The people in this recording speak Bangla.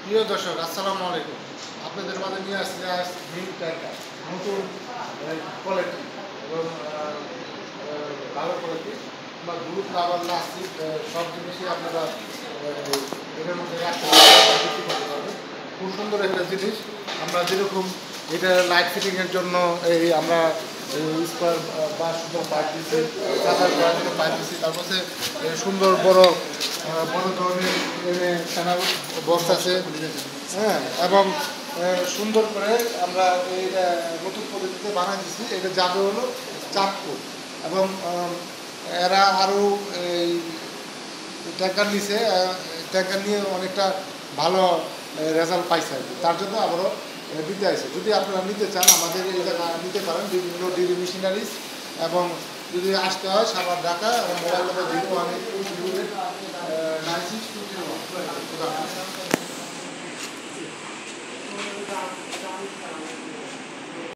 প্রিয় দর্শক আসসালামু আলাইকুম। আপনাদের মাঝে নিয়ে আসছি আজ মিল্ক ট্যাঙ্কার নতুন কোয়ালিটি এবং ভালো কোয়ালিটি বা গ্রুপ লাভার লাস্টিক সব জিনিসই আপনারা এটার মধ্যে রাখতে পারবেন, বিক্রি করতে পারবেন। খুব সুন্দর একটা জিনিস। আমরা যেরকম এটা লাইট ফিটিংয়ের জন্য এই আমরা স্কোয়ার বা সুন্দর পাইপ দিচ্ছি, সাদা করার জন্য পাইপ দিচ্ছি, তারপরে সুন্দর বড় বড় ধরনের চ্যানেল বক্স আছে, হ্যাঁ, এবং সুন্দর করে আমরা এই নতুন পদ্ধতিতে বানিয়ে দিচ্ছি। এটা যাবে হলো চাঁদপুর এবং এরা আরও এই ট্যাঙ্কার নিছে, ট্যাঙ্কার নিয়ে অনেকটা ভালো রেজাল্ট পাইছে আর কি। তার জন্য আবারও দিতে আসছে। যদি আপনারা নিতে চান আমাদের এই জায়গায় নিতে পারেন, বিভিন্ন ডিগ্রি মেশিনারিজ, এবং যদি আসতে হয় সাভার ঢাকা, এবং মোবাইল নম্বর 01896209621।